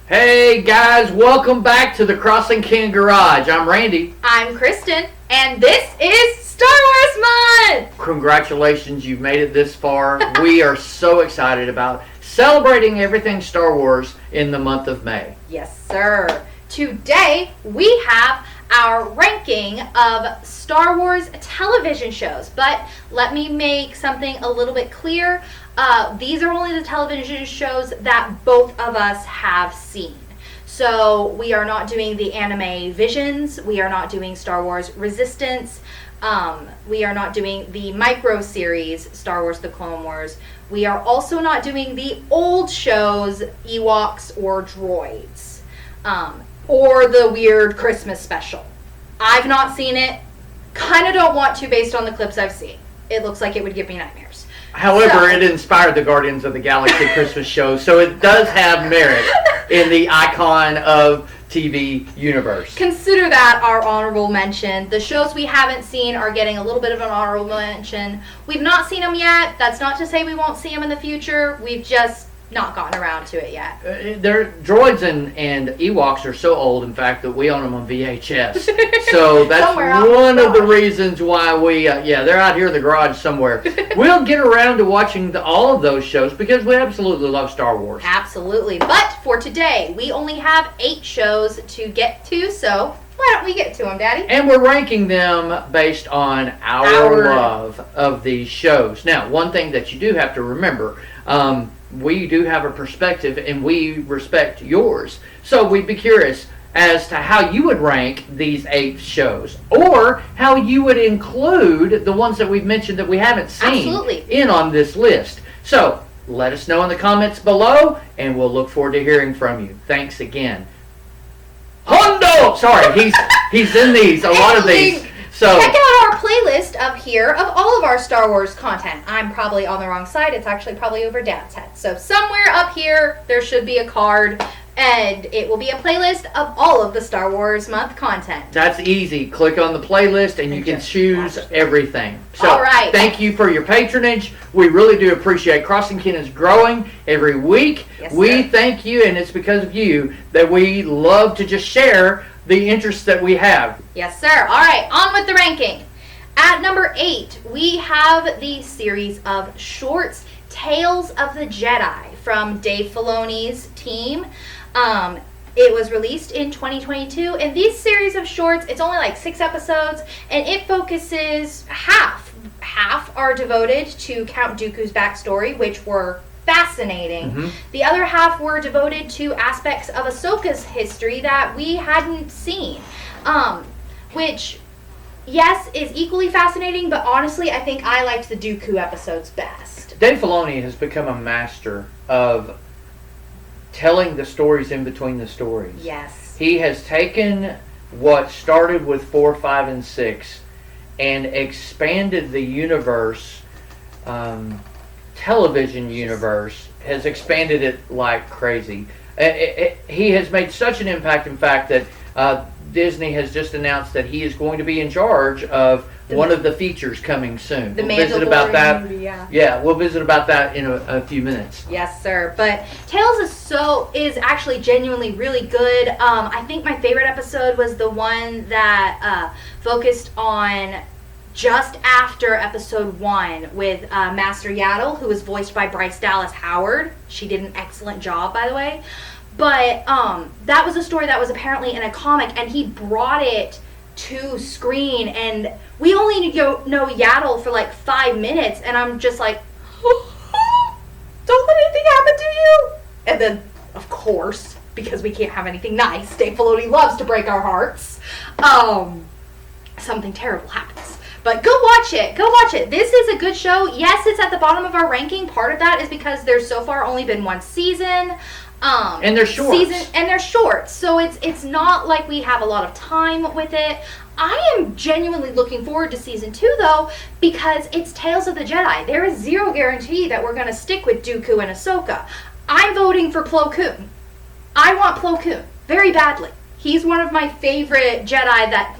Hey guys, welcome back to the Crossing Ken Garage. I'm Randy. I'm Kristen, and this is Star Wars Month! Congratulations, you've made it this far. We are so excited about celebrating everything Star Wars in the month of May. Yes, sir. Today, we have our ranking of Star Wars television shows. But let me make something a little bit clear. These are only the television shows that both of us have seen. So we are not doing the anime Visions. We are not doing Star Wars Resistance. We are not doing the micro series Star Wars The Clone Wars. We are also not doing the old shows Ewoks or Droids. Or the weird Christmas special. I've not seen it. Kind of don't want to based on the clips I've seen. It looks like it would give me nightmares. However, it inspired the Guardians of the Galaxy Christmas show, so it does have merit in the icon of TV universe. Consider that our honorable mention. The shows we haven't seen are getting a little bit of an honorable mention. We've not seen them yet. That's not to say we won't see them in the future. We've just not gotten around to it yet. Droids and Ewoks are so old, in fact, that we own them on VHS. So that's one of the reasons why we, they're out here in the garage somewhere. We'll get around to watching all of those shows because we absolutely love Star Wars. Absolutely. But for today, we only have 8 shows to get to, so why don't we get to them, Daddy? And we're ranking them based on our love of these shows. Now, one thing that you do have to remember, we do have a perspective and we respect yours. So we'd be curious as to how you would rank these 8 shows or how you would include the ones that we've mentioned that we haven't seen in on this list. So let us know in the comments below and we'll look forward to hearing from you. Thanks again. Hondo! Sorry, he's in these, a lot of these. So check out our playlist up here of all of our Star Wars content. I'm probably on the wrong side. It's actually probably over Dad's head. So somewhere up here, there should be a card, and it will be a playlist of all of the Star Wars Month content. That's easy. Click on the playlist, and you can choose everything. So all right. Thank you for your patronage. We really do appreciate Crossing Ken is growing every week. Yes, we sir. thank you, and it's because of you that we love to just share the interests that we have. Yes, sir. All right, on with the ranking. At number 8, we have the series of shorts, Tales of the Jedi, from Dave Filoni's team. It was released in 2022, and these series of shorts, it's only like 6 episodes, and it focuses half are devoted to Count Dooku's backstory, which were fascinating. Mm-hmm. The other half were devoted to aspects of Ahsoka's history that we hadn't seen, which, yes, is equally fascinating, but honestly, I think I liked the Dooku episodes best. Dave Filoni has become a master of telling the stories in between the stories. Yes. He has taken what started with 4, 5, and 6 and expanded the universe, television universe, has expanded it like crazy. He has made such an impact, in fact, that Disney has just announced that he is going to be in charge of one of the features coming soon. We'll visit about that. Movie, yeah, we'll visit about that in a few minutes. Yes, sir. But Tales is actually genuinely really good. I think my favorite episode was the one that focused on just after episode 1 with Master Yaddle, who was voiced by Bryce Dallas Howard. She did an excellent job, by the way. But that was a story that was apparently in a comic, and he brought it to screen, and we only know Yaddle for like 5 minutes, and I'm just like, don't let anything happen to you. And then, of course, because we can't have anything nice, Dave Filoni loves to break our hearts, something terrible happens. But go watch it. Go watch it. This is a good show. Yes, it's at the bottom of our ranking. Part of that is because there's so far only been 1 season. And they're shorts. So it's not like we have a lot of time with it. I am genuinely looking forward to season 2, though, because it's Tales of the Jedi. There is zero guarantee that we're going to stick with Dooku and Ahsoka. I'm voting for Plo Koon. I want Plo Koon very badly. He's one of my favorite Jedi that,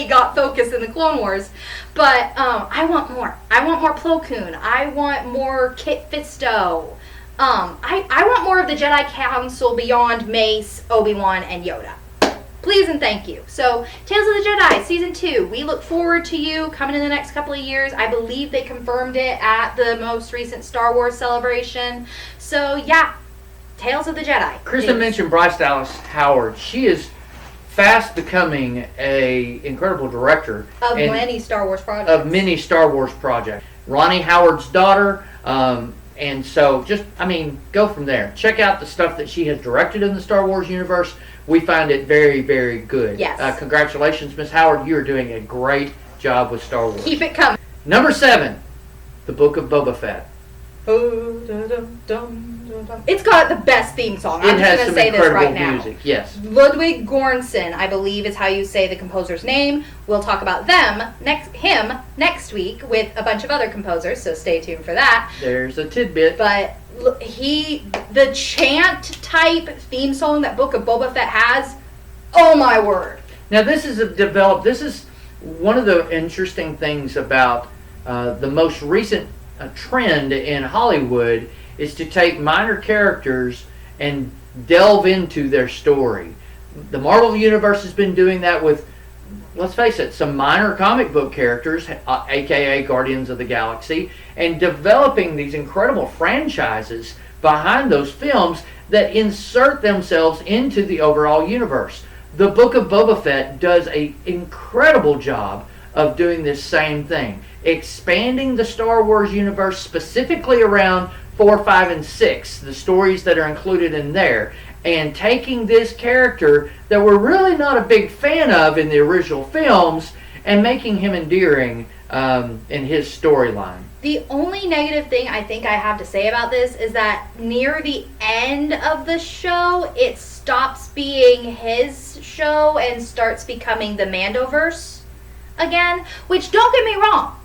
got focused in the Clone Wars. But I want more. I want more Plo Koon. I want more Kit Fisto. I want more of the Jedi Council beyond Mace, Obi-Wan, and Yoda. Please and thank you. So, Tales of the Jedi, Season 2. We look forward to you coming in the next couple of years. I believe they confirmed it at the most recent Star Wars celebration. So, yeah, Tales of the Jedi. Kristen mentioned Bryce Dallas Howard. She is fast becoming a incredible director. Of many Star Wars projects. Of many Star Wars projects. Ronnie Howard's daughter. And so, go from there. Check out the stuff that she has directed in the Star Wars universe. We find it very, very good. Yes. Congratulations, Miss Howard. You are doing a great job with Star Wars. Keep it coming. Number 7, The Book of Boba Fett. It's got the best theme song. I'm just going to say this right now. Music. Yes. Ludwig Göransson, I believe is how you say the composer's name. We'll talk about him next week with a bunch of other composers, so stay tuned for that. There's a tidbit. But the chant type theme song that Book of Boba Fett has, oh my word. Now this is one of the interesting things about the most recent trend in Hollywood is to take minor characters and delve into their story. The Marvel Universe has been doing that with, let's face it, some minor comic book characters, aka Guardians of the Galaxy, and developing these incredible franchises behind those films that insert themselves into the overall universe. The Book of Boba Fett does an incredible job of doing this same thing, expanding the Star Wars universe specifically around 4, 5, and 6, the stories that are included in there, and taking this character that we're really not a big fan of in the original films and making him endearing in his storyline. The only negative thing I think I have to say about this is that near the end of the show, it stops being his show and starts becoming the Mandoverse again, which, don't get me wrong,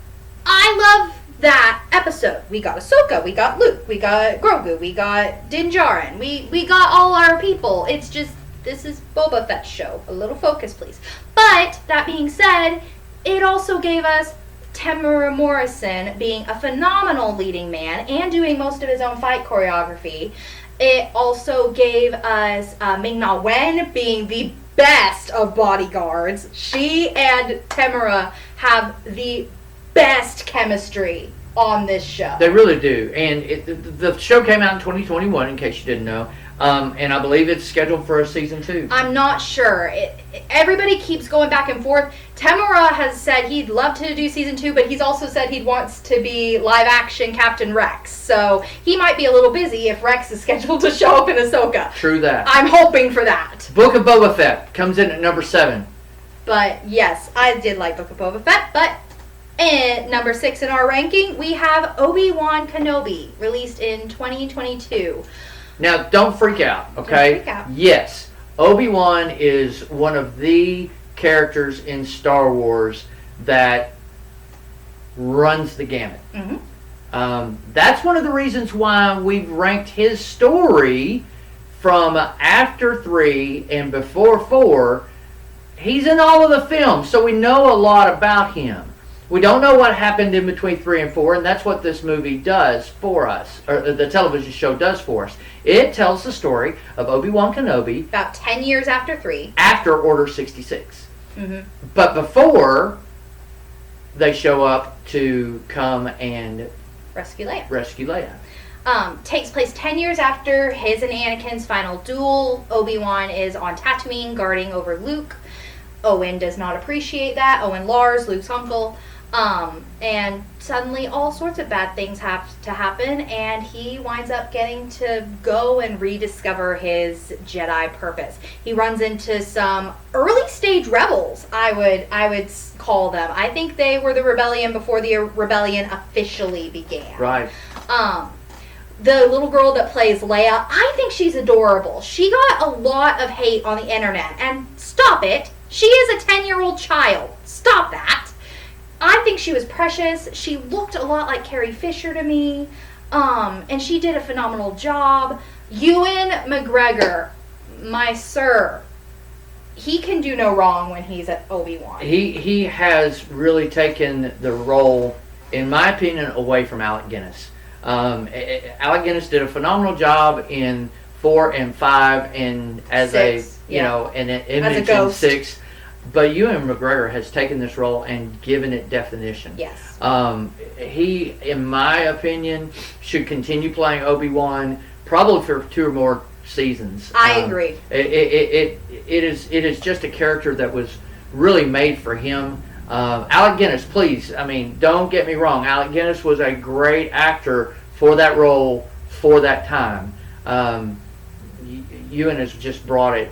I love that episode. We got Ahsoka, we got Luke, we got Grogu, we got Din Djarin, we got all our people. It's just, this is Boba Fett's show. A little focus, please. But, that being said, it also gave us Temuera Morrison being a phenomenal leading man and doing most of his own fight choreography. It also gave us Ming-Na Wen being the best of bodyguards. She and Temuera have the best chemistry on this show. They really do. And the show came out in 2021, in case you didn't know. And I believe it's scheduled for a season 2. I'm not sure. Everybody keeps going back and forth. Temuera has said he'd love to do season 2, but he's also said he wants to be live action Captain Rex. So he might be a little busy if Rex is scheduled to show up in Ahsoka. True that. I'm hoping for that. Book of Boba Fett comes in at number 7. But yes, I did like Book of Boba Fett, but at number 6 in our ranking, we have Obi-Wan Kenobi, released in 2022. Now, don't freak out, okay? Don't freak out. Yes, Obi-Wan is one of the characters in Star Wars that runs the gamut. Mm-hmm. That's one of the reasons why we've ranked his story from after 3 and before 4. He's in all of the films, so we know a lot about him. We don't know what happened in between 3 and 4, and that's what this movie does for us, or the television show does for us. It tells the story of Obi-Wan Kenobi about 10 years after 3. After Order 66. Mm-hmm. But before they show up to come and rescue Leia. Takes place 10 years after his and Anakin's final duel. Obi-Wan is on Tatooine guarding over Luke. Owen does not appreciate that. Owen Lars, Luke's uncle. And suddenly all sorts of bad things have to happen, and he winds up getting to go and rediscover his Jedi purpose. He runs into some early stage rebels, I would call them. I think they were the rebellion before the rebellion officially began. Right. The little girl that plays Leia, I think she's adorable. She got a lot of hate on the internet, and stop it. She is a 10-year-old child. Stop that. I think she was precious. She looked a lot like Carrie Fisher to me. And she did a phenomenal job. Ewan McGregor, my sir, he can do no wrong when he's at Obi-Wan. He has really taken the role, in my opinion, away from Alec Guinness. Alec Guinness did a phenomenal job in 4 and 5, and as Six, a and an as a image in ghost. 6. But Ewan McGregor has taken this role and given it definition. Yes. He, in my opinion, should continue playing Obi-Wan probably for 2 or more seasons. I agree. It is just a character that was really made for him. Alec Guinness, please, I mean, don't get me wrong. Alec Guinness was a great actor for that role for that time. Ewan has just brought it.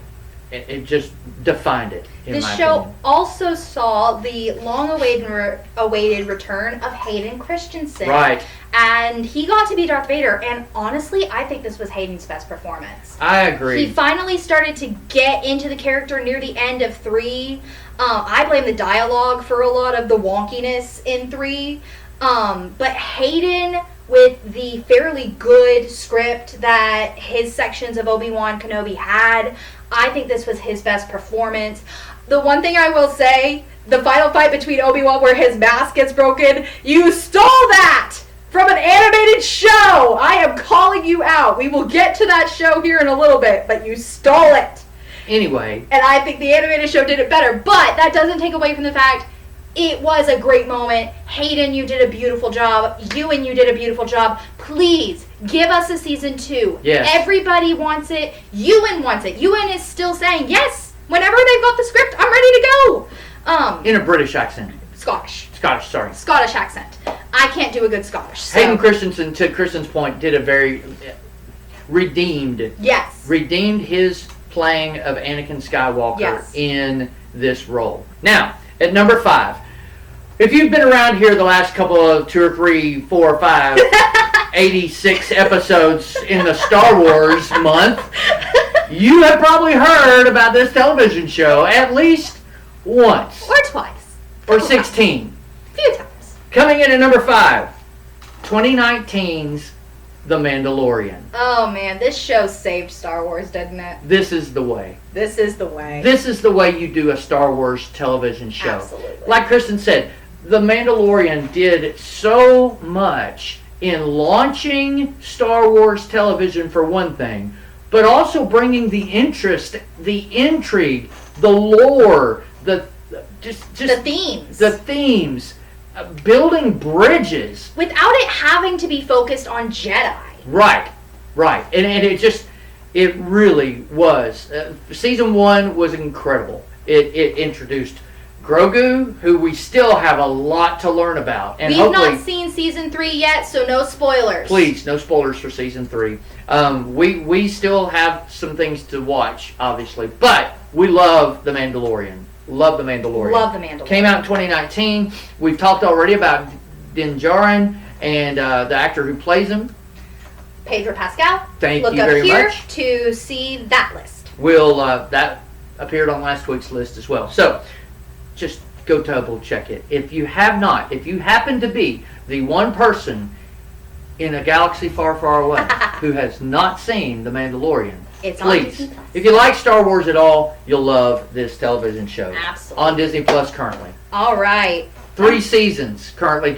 It just defined it. This show also saw the long-awaited return of Hayden Christensen. Right. And he got to be Darth Vader. And honestly, I think this was Hayden's best performance. I agree. He finally started to get into the character near the end of 3. I blame the dialogue for a lot of the wonkiness in 3. But Hayden, with the fairly good script that his sections of Obi-Wan Kenobi had, I think this was his best performance. The one thing I will say, the final fight between Obi-Wan where his mask gets broken, you stole that from an animated show! I am calling you out. We will get to that show here in a little bit, but you stole it. Anyway. And I think the animated show did it better, but that doesn't take away from the fact it was a great moment. Hayden, you did a beautiful job. Ewan, you did a beautiful job. Please, give us a season 2. Yes. Everybody wants it. Ewan wants it. Ewan is still saying, yes, whenever they've got the script, I'm ready to go. In a British accent. Scottish, sorry. accent. I can't do a good Scottish. So. Hayden Christensen, to Kristen's point, did a very redeemed his playing of Anakin Skywalker in this role. Now, at number 5, if you've been around here the last couple of 2 or 3, 4 or 5, 86 episodes in the Star Wars month, you have probably heard about this television show at least once. Or twice. Or 16. A few times. Coming in at number 5, 2019's The Mandalorian. Oh man, this show saved Star Wars, didn't it? This is the way. This is the way. This is the way you do a Star Wars television show. Absolutely. Like Kristen said, The Mandalorian did so much in launching Star Wars television for one thing, but also bringing the interest, the intrigue, the lore, the themes, building bridges without it having to be focused on Jedi. Right, and it really was. Season 1 was incredible. It introduced Grogu, who we still have a lot to learn about, and we've not seen season 3 yet, so no spoilers. Please, no spoilers for season 3. We still have some things to watch, obviously, but we love The Mandalorian. Love The Mandalorian. Came out in 2019. We've talked already about Din Djarin and the actor who plays him. Pedro Pascal. Thank you very much. Look up here to see that list. That appeared on last week's list as well. So, just go double check it. If you have not, if you happen to be the one person in a galaxy far, far away who has not seen The Mandalorian, it's please, on Disney Plus. If you like Star Wars at all, you'll love this television show. Absolutely. On Disney Plus currently. All right. 3 seasons currently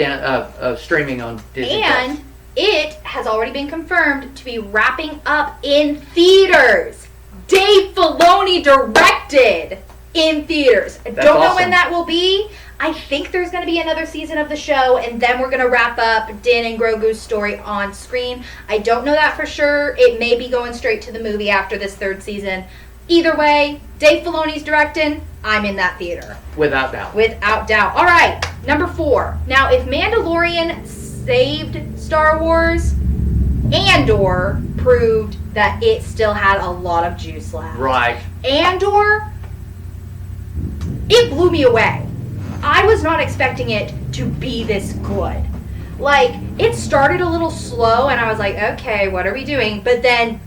streaming on Disney and Plus. It has already been confirmed to be wrapping up in theaters. Dave Filoni directed in theaters. I don't know when that will be. I think there's going to be another season of the show, and then we're going to wrap up Din and Grogu's story on screen. I don't know that for sure. It may be going straight to the movie after this 3rd season. Either way, Dave Filoni's directing. I'm in that theater. Without doubt. Without doubt. All right, number 4. Now, if Mandalorian saved Star Wars, Andor proved that it still had a lot of juice left. Right. Andor, it blew me away. I was not expecting it to be this good. Like, it started a little slow, and I was like, okay, what are we doing? But then,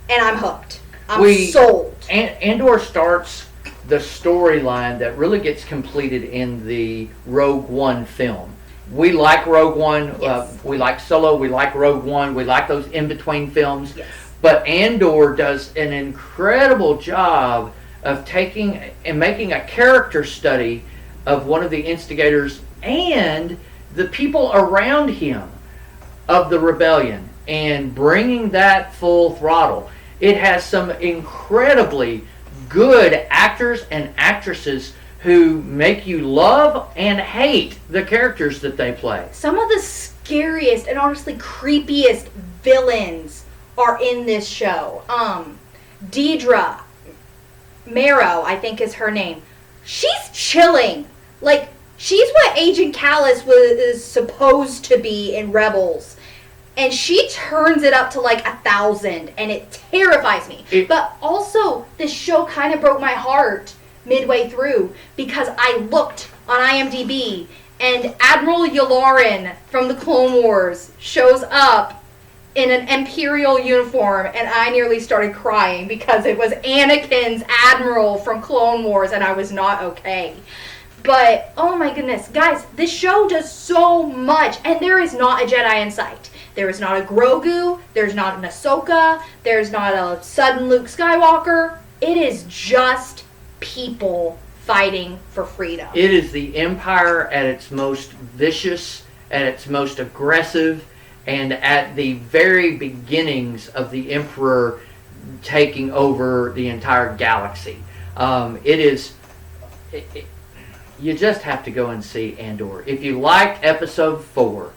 and I'm hooked. I'm sold. Andor starts the storyline that really gets completed in the Rogue One film. We like Rogue One. Yes. We like Solo. We like Rogue One. We like those in-between films. Yes. But Andor does an incredible job of taking and making a character study of one of the instigators and the people around him. of the rebellion and bringing that full throttle. It has some incredibly good actors and actresses who make you love and hate the characters that they play. Some of the scariest and honestly creepiest villains are in this show. Deidre Marrow, I think is her name. She's chilling. Like, she's what Agent Callus was supposed to be in Rebels. And she turns it up to like 1,000, and it terrifies me. But also, this show kind of broke my heart midway through because I looked on IMDb, and Admiral Yularen from the Clone Wars shows up in an Imperial uniform, and I nearly started crying because it was Anakin's Admiral from Clone Wars, and I was not okay. But, oh my goodness, guys, this show does so much, and there is not a Jedi in sight. There is not a Grogu, there's not an Ahsoka, there's not a sudden Luke Skywalker. It is just people fighting for freedom. It is the Empire at its most vicious, at its most aggressive, and at the very beginnings of the Emperor taking over the entire galaxy. You just have to go and see Andor. If you liked episode 4,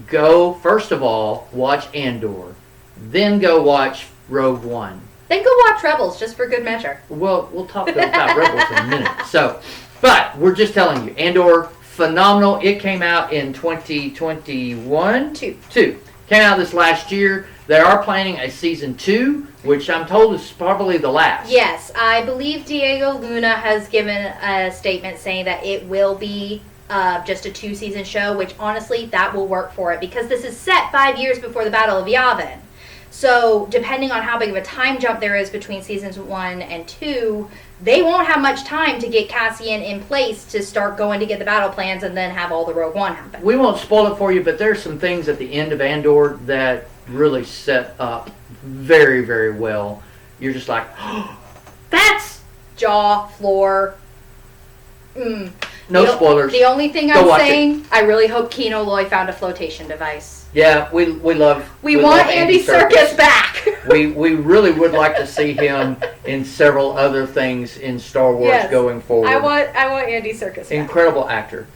go, first of all, watch Andor. Then go watch Rogue One. Then go watch Rebels, just for good measure. Well, we'll talk about Rebels in a minute. So, but we're just telling you, Andor, phenomenal. It came out in 2021. Two. Came out this last year. They are planning a season 2, which I'm told is probably the last. Yes, I believe Diego Luna has given a statement saying that it will be just a 2-season show, which honestly, that will work for it because this is set 5 years before the Battle of Yavin. So, depending on how big of a time jump there is between seasons 1 and 2, they won't have much time to get Cassian in place to start going to get the battle plans and then have all the Rogue One happen. We won't spoil it for you, but there's some things at the end of Andor that really set up very, very well. You're just like, oh, that's jaw, floor. No spoilers. The only thing I'm saying, I really hope Kino Loy found a flotation device. Yeah, we love. We want Andy Serkis back. we really would like to see him in several other things in Star Wars going forward. I want Andy Serkis back. Incredible actor.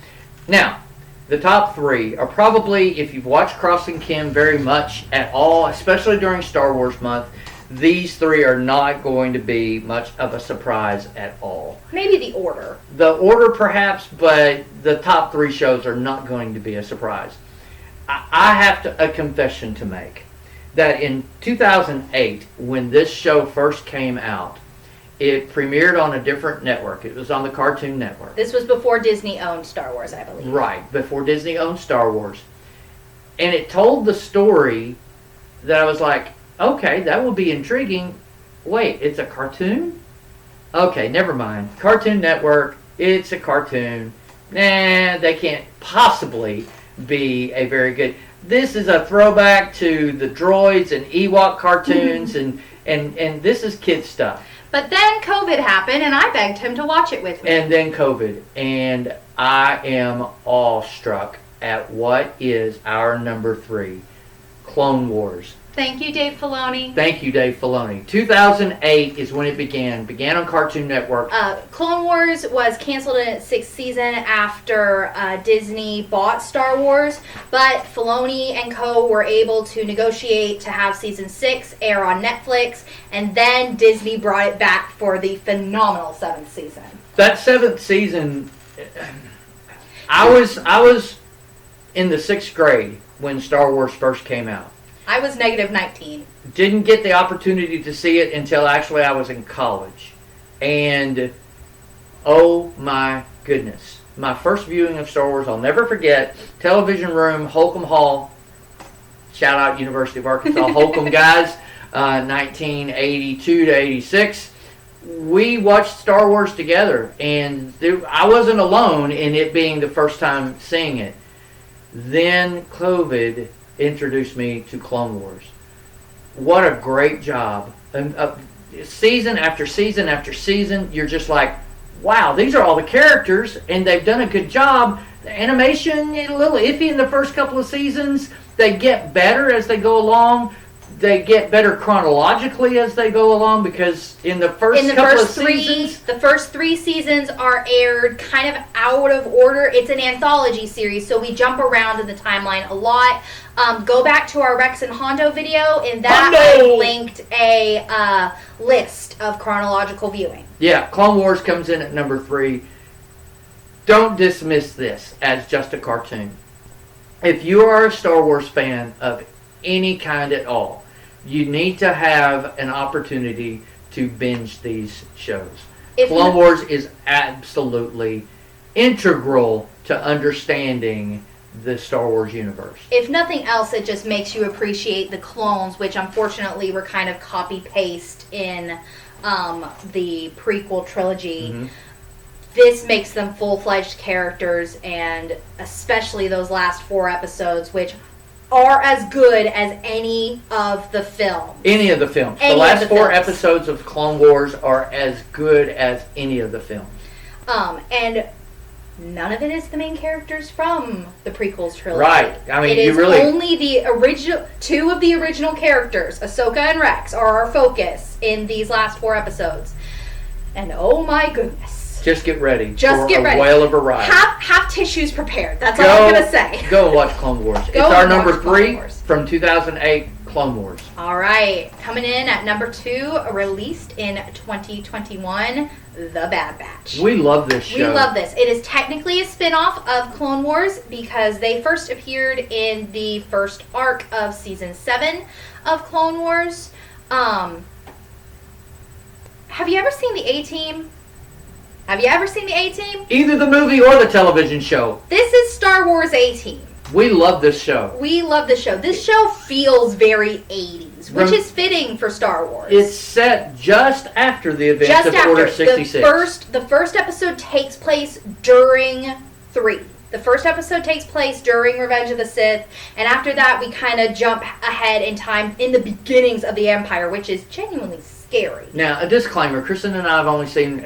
Now, the top 3 are probably, if you've watched Crossing Kin very much at all, especially during Star Wars month, these 3 are not going to be much of a surprise at all. Maybe the order. The order perhaps, but the top 3 shows are not going to be a surprise. I have a confession to make. That in 2008, when this show first came out, it premiered on a different network. It was on the Cartoon Network. This was before Disney owned Star Wars, I believe. Right, before Disney owned Star Wars. And it told the story that I was like, okay, that will be intriguing. Wait, it's a cartoon? Okay, never mind. Cartoon Network, it's a cartoon. Nah, they can't possibly be a very good... This is a throwback to the droids and Ewok cartoons, and this is kid stuff. But then COVID happened, and I begged him to watch it with me. And then COVID, and I am awestruck at what is our number 3, Clone Wars. Thank you, Dave Filoni. Thank you, Dave Filoni. 2008 is when it began. Began on Cartoon Network. Clone Wars was canceled in its 6th season after Disney bought Star Wars, but Filoni and co. were able to negotiate to have season 6 air on Netflix, and then Disney brought it back for the phenomenal 7th season. That 7th season, I was in the 6th grade when Star Wars first came out. I was -19. Didn't get the opportunity to see it until actually I was in college. And oh my goodness. My first viewing of Star Wars, I'll never forget. Television room, Holcomb Hall. Shout out University of Arkansas, Holcomb guys. 1982 to 86. We watched Star Wars together. And I wasn't alone in it being the first time seeing it. Then COVID introduced me to Clone Wars. What a great job. And season after season after season, you're just like, wow, these are all the characters, and they've done a good job. The animation, a little iffy in the first couple of seasons, They get better as they go along. They get better chronologically as they go along, because in the first seasons, the first 3 seasons are aired kind of out of order. It's an anthology series, so we jump around in the timeline a lot. Go back to our Rex and Hondo video. In that, I linked a list of chronological viewing. Yeah, Clone Wars comes in at number 3. Don't dismiss this as just a cartoon. If you are a Star Wars fan of any kind at all, you need to have an opportunity to binge these shows. Clone Wars is absolutely integral to understanding the Star Wars universe. If nothing else, it just makes you appreciate the clones, which unfortunately were kind of copy-paste in the prequel trilogy. Mm-hmm. This makes them full-fledged characters, and especially those last 4 episodes, which are as good as any of the films. Any of the films. The last 4 episodes of Clone Wars are as good as any of the films. And none of it is the main characters from the prequels trilogy. Right. I mean, it is only the original 2 of the original characters, Ahsoka and Rex, are our focus in these last 4 episodes. And oh my goodness. Just get ready. A whale of a ride. Have tissues prepared. That's all I'm going to say. Go watch Clone Wars. It's our number 3 from 2008, Clone Wars. All right. Coming in at number 2, released in 2021, The Bad Batch. We love this show. We love this. It is technically a spin-off of Clone Wars because they first appeared in the first arc of Season 7 of Clone Wars. Have you ever seen the A-Team? Have you ever seen the A-Team? Either the movie or the television show. This is Star Wars A-Team. We love this show. We love this show. This show feels very 80s, which is fitting for Star Wars. It's set just after the events of Order 66. The first episode takes place during 3. The first episode takes place during Revenge of the Sith, and after that we kind of jump ahead in time in the beginnings of the Empire, which is genuinely scary. Now, a disclaimer, Kristen and I have only seen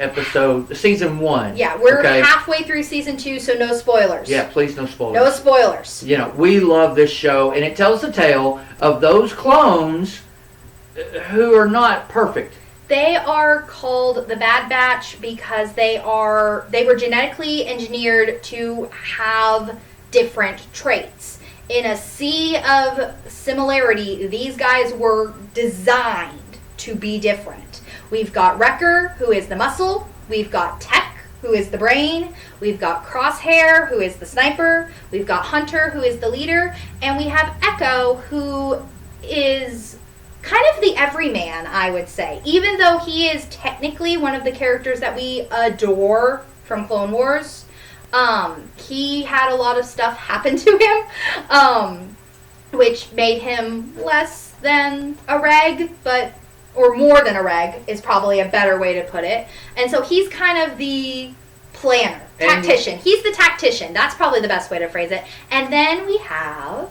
season 1. Yeah, we're halfway through season 2, so no spoilers. Yeah, please, no spoilers. No spoilers. You know, we love this show, and it tells the tale of those clones who are not perfect. They are called the Bad Batch because they were genetically engineered to have different traits. In a sea of similarity, these guys were designed to be different. We've got Wrecker, who is the muscle. We've got Tech, who is the brain. We've got Crosshair, who is the sniper. We've got Hunter, who is the leader. And we have Echo, who is kind of the everyman, I would say. Even though he is technically one of the characters that we adore from Clone Wars, he had a lot of stuff happen to him, which made him less than a reg, or more than a reg is probably a better way to put it. And so he's kind of the planner, tactician. He's the tactician. That's probably the best way to phrase it. And then we have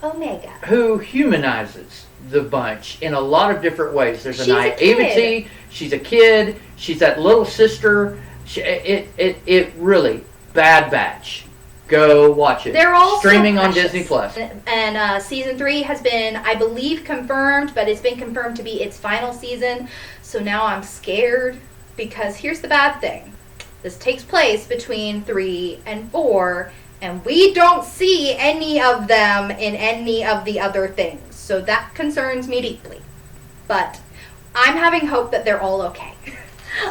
Omega, who humanizes the bunch in a lot of different ways. There's a naivety. She's a kid. She's that little sister. It really, Bad Batch. Go watch it. They're all streaming so on Disney Plus. And season 3 has been, I believe, confirmed, but it's been confirmed to be its final season. So now I'm scared because here's the bad thing. This takes place between 3 and 4, and we don't see any of them in any of the other things. So that concerns me deeply. But I'm having hope that they're all okay.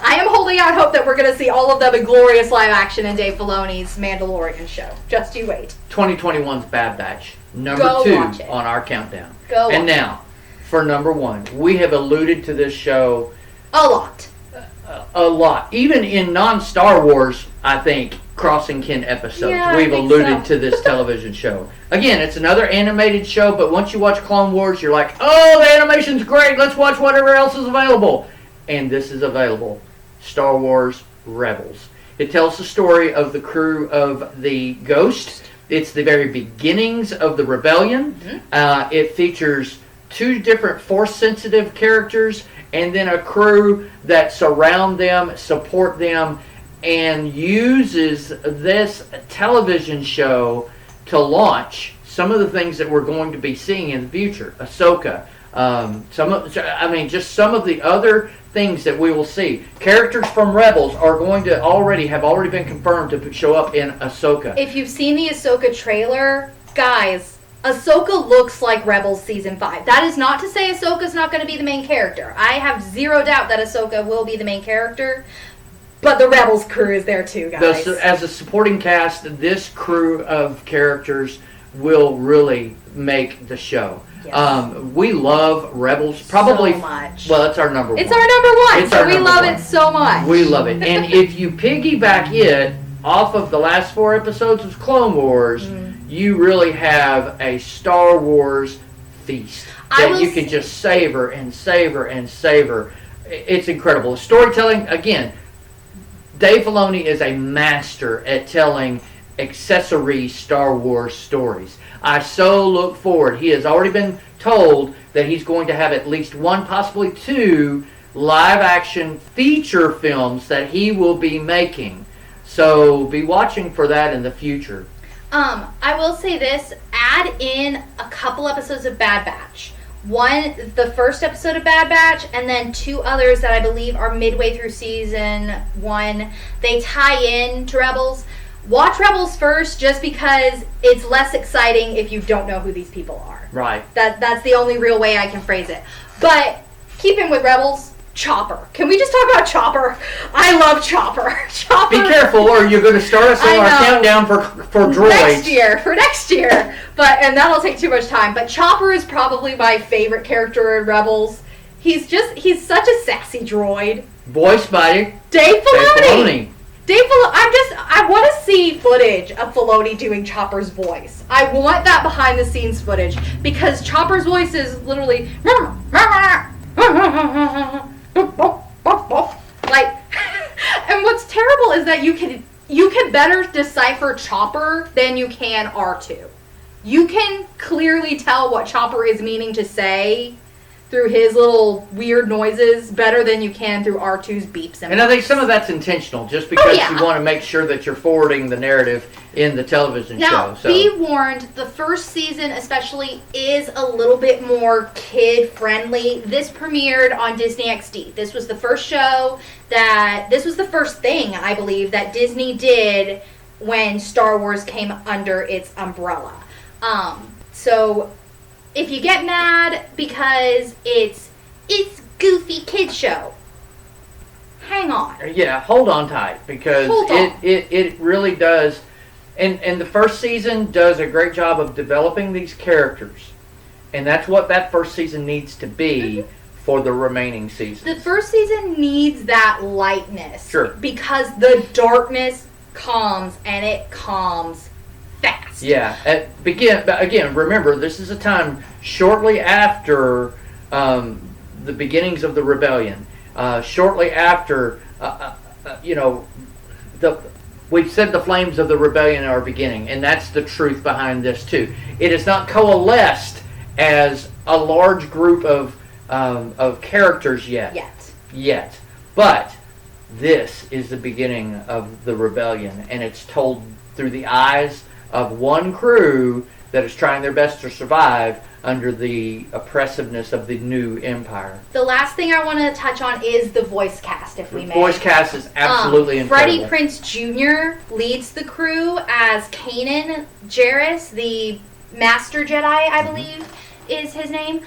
I am holding out hope that we're going to see all of them in glorious live action in Dave Filoni's Mandalorian show. Just you wait. 2021's Bad Batch. Number 2 on our countdown. And now, for number 1, we have alluded to this show a lot. A lot. Even in non-Star Wars, I think, Crossing Kin episodes, we've alluded to this television show. Again, it's another animated show, but once you watch Clone Wars, you're like, oh, the animation's great. Let's watch whatever else is available. And this is available. Star Wars Rebels. It tells the story of the crew of the Ghost. It's the very beginnings of the rebellion. Mm-hmm. It features 2 different Force-sensitive characters and then a crew that surround them, support them, and uses this television show to launch some of the things that we're going to be seeing in the future. Ahsoka, just some of the other things that we will see. Characters from Rebels are going to have already been confirmed to show up in Ahsoka. If you've seen the Ahsoka trailer, guys, Ahsoka looks like Rebels Season 5. That is not to say Ahsoka's not going to be the main character. I have zero doubt that Ahsoka will be the main character, but the Rebels crew is there too, guys. As a supporting cast, this crew of characters will really make the show. Yes. We love Rebels probably so much. Well, it's our number one. It's our number one. So we love it so much. We love it. And if you piggyback it off of the last 4 episodes of Clone Wars, you really have a Star Wars feast that you can just savor and savor and savor. It's incredible. Storytelling, again, Dave Filoni is a master at telling accessory Star Wars stories. I so look forward. He has already been told that he's going to have at least 1, possibly 2 live-action feature films that he will be making. So be watching for that in the future. I will say this, add in a couple episodes of Bad Batch. The first episode of Bad Batch, and then 2 others that I believe are midway through season 1. They tie in to Rebels. Watch Rebels first, just because it's less exciting if you don't know who these people are. Right. That's the only real way I can phrase it. But keeping with Rebels, Chopper. Can we just talk about Chopper? I love Chopper. Chopper. Be careful, or you're going to start us on our countdown for droids. For next year. And that'll take too much time. But Chopper is probably my favorite character in Rebels. He's such a sassy droid. Voiced by Dave Filoni. I want to see footage of Filoni doing Chopper's voice. I want that behind the scenes footage, because Chopper's voice is literally like, and what's terrible is that you can better decipher Chopper than you can R2. You can clearly tell what Chopper is meaning to say through his little weird noises better than you can through R2's beeps. And I think some of that's intentional, just because you want to make sure that you're forwarding the narrative in the television show. Now, be warned, the first season especially is a little bit more kid-friendly. This premiered on Disney XD. This was the first this was the first thing, I believe, that Disney did when Star Wars came under its umbrella. So if you get mad because it's goofy kid show, hang on. Yeah, hold on tight, because it really does. And the first season does a great job of developing these characters. And that's what that first season needs to be for the remaining seasons. The first season needs that lightness. Sure. Because the darkness comes, and it comes fast. Yeah. Again, remember, this is a time shortly after the beginnings of the rebellion. Shortly after, we've said the flames of the rebellion are beginning, and that's the truth behind this too. It is not coalesced as a large group of characters yet. But this is the beginning of the rebellion, and it's told through the eyes of one crew that is trying their best to survive under the oppressiveness of the new empire. The last thing I want to touch on is the voice cast, if we may. Voice cast is absolutely incredible. Freddie Prinze Jr. leads the crew as Kanan Jarrus, the Master Jedi, I believe is his name.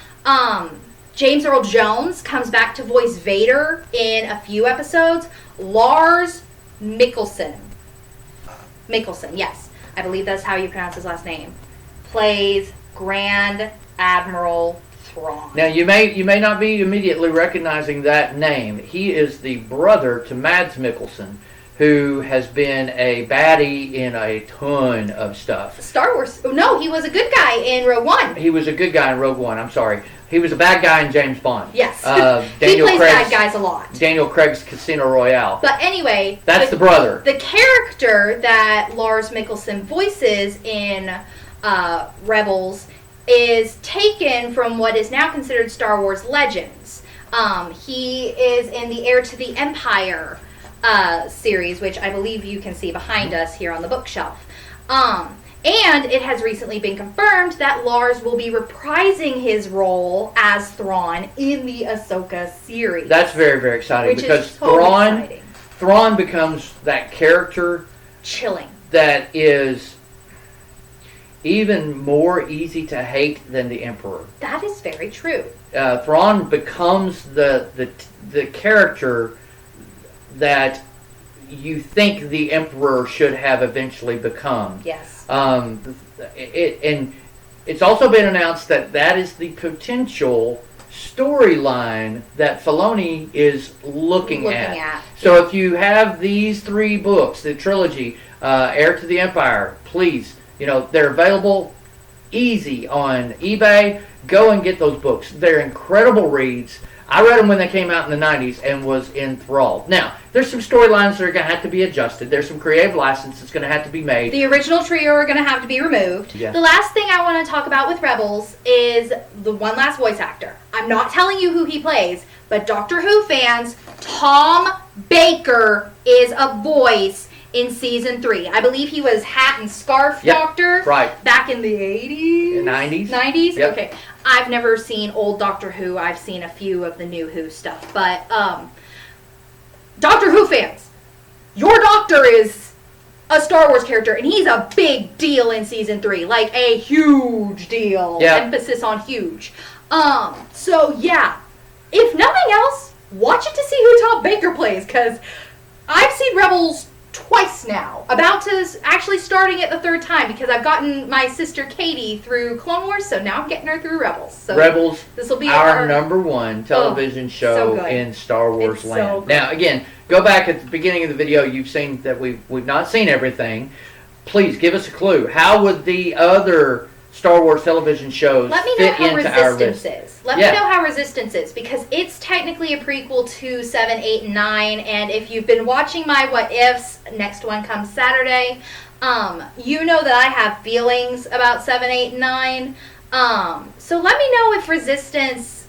James Earl Jones comes back to voice Vader in a few episodes. Lars Mikkelsen, yes, I believe that's how you pronounce his last name, plays Grand Admiral Thrawn. Now, you may not be immediately recognizing that name. He is the brother to Mads Mikkelsen, who has been a baddie in a ton of stuff. Star Wars. No, he was a good guy in Rogue One. He was a good guy in Rogue One. I'm sorry. He was a bad guy in James Bond. Yes. He plays bad guys a lot. Daniel Craig's Casino Royale. But anyway. That's the brother. The character that Lars Mikkelsen voices in Rebels is taken from what is now considered Star Wars Legends. He is in the Heir to the Empire series, which I believe you can see behind us here on the bookshelf. And it has recently been confirmed that Lars will be reprising his role as Thrawn in the Ahsoka series. That's very, very exciting, which because is totally exciting. Thrawn becomes that character Chilling. that is even more easy to hate than the Emperor. That is very true. Thrawn becomes the character that you think the Emperor should have eventually become. Yes. And it's also been announced that is the potential storyline that Filoni is looking at. So if you have these 3 books, the trilogy, Heir to the Empire, please, they're available easy on eBay. Go and get those books. They're incredible reads. I read them when they came out in the 90s and was enthralled. Now, there's some storylines that are going to have to be adjusted. There's some creative license that's going to have to be made. The original trio are going to have to be removed. Yeah. The last thing I want to talk about with Rebels is the one last voice actor. I'm not telling you who he plays, but Doctor Who fans, Tom Baker is a voice in season 3. I believe he was Hat and Scarf Doctor back in the 80s? 90s. 90s? Yep. Okay. I've never seen old Doctor Who. I've seen a few of the new Who stuff. But, Doctor Who fans, your Doctor is a Star Wars character, and he's a big deal in season 3. Like, a huge deal. Yep. Emphasis on huge. So, yeah. If nothing else, watch it to see who Tom Baker plays, because I've seen Rebels twice now. About to actually starting it the 3rd time, because I've gotten my sister Katie through Clone Wars, so now I'm getting her through Rebels. So Rebels, this will be our number 1 television show in Star Wars land. So now, again, go back at the beginning of the video. You've seen that we've not seen everything. Please give us a clue. How would the other Star Wars television shows fit into our list? Let me know how Resistance is, because it's technically a prequel to 7, 8, and 9, and if you've been watching my What Ifs, next one comes Saturday, you know that I have feelings about 7, 8, and 9, so let me know if Resistance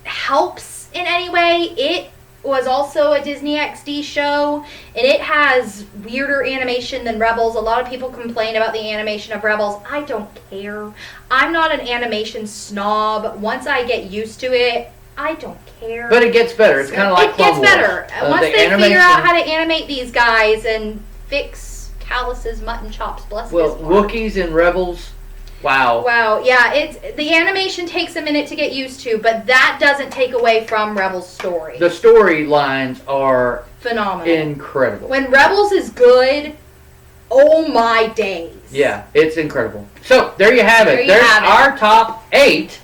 helps in any way. It was also a Disney XD show, and it has weirder animation than Rebels. A lot of people complain about the animation of Rebels. I don't care. I'm not an animation snob. Once I get used to it, I don't care. But it gets better. It's kind of like Clone Wars. It gets better. Once they figure out how to animate these guys and fix Callus's mutton chops, bless his heart. Wookiees in Rebels, wow. Wow, yeah, the animation takes a minute to get used to, but that doesn't take away from Rebels' story. The storylines are phenomenal. Incredible. When Rebels is good, oh my days. Yeah, it's incredible. So, there you have it. There's our top 8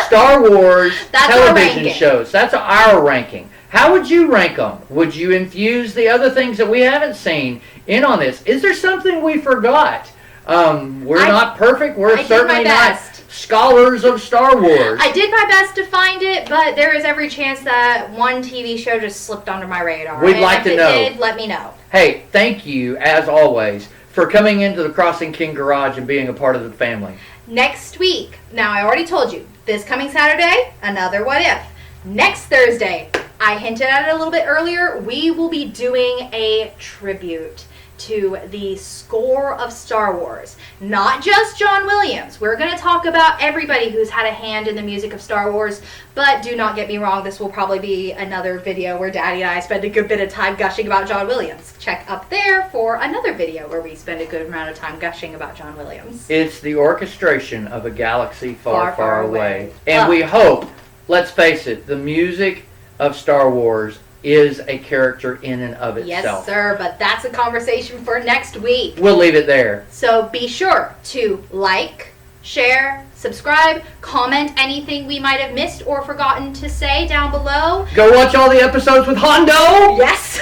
Star Wars television shows. That's our ranking. How would you rank them? Would you infuse the other things that we haven't seen in on this? Is there something we forgot? We're not perfect. We're certainly not scholars of Star Wars. I did my best to find it, but there is every chance that one TV show just slipped under my radar. We'd like to know. If it did, let me know. Hey, thank you, as always, for coming into the Crossing King Garage and being a part of the family. Next week, now I already told you, this coming Saturday, another What If. Next Thursday, I hinted at it a little bit earlier, we will be doing a tribute to the score of Star Wars. Not just John Williams. We're going to talk about everybody who's had a hand in the music of Star Wars, but do not get me wrong, this will probably be another video where Daddy and I spend a good bit of time gushing about John Williams. Check up there for another video where we spend a good amount of time gushing about John Williams. It's the orchestration of a galaxy far, far away. And we hope, let's face it, the music of Star Wars is a character in and of itself. Yes, sir, but that's a conversation for next week. We'll leave it there. So be sure to like, share, subscribe, comment anything we might have missed or forgotten to say down below. Go watch all the episodes with Hondo! Yes!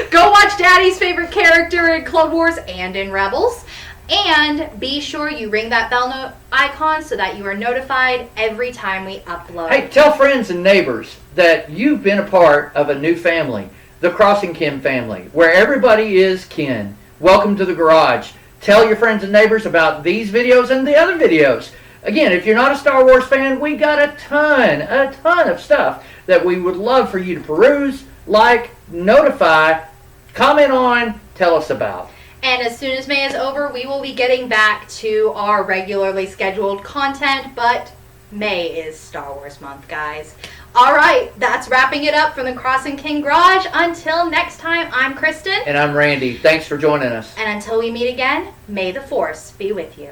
Go watch Daddy's favorite character in Clone Wars and in Rebels. And be sure you ring that bell icon so that you are notified every time we upload. Hey, tell friends and neighbors that you've been a part of a new family, the Crossing Kin family, where everybody is kin. Welcome to the garage. Tell your friends and neighbors about these videos and the other videos. Again, if you're not a Star Wars fan, we got a ton of stuff that we would love for you to peruse, like, notify, comment on, tell us about. And as soon as May is over, we will be getting back to our regularly scheduled content, but May is Star Wars month, guys. All right, that's wrapping it up from the Crossing King Garage. Until next time, I'm Kristen. And I'm Randy. Thanks for joining us. And until we meet again, may the Force be with you.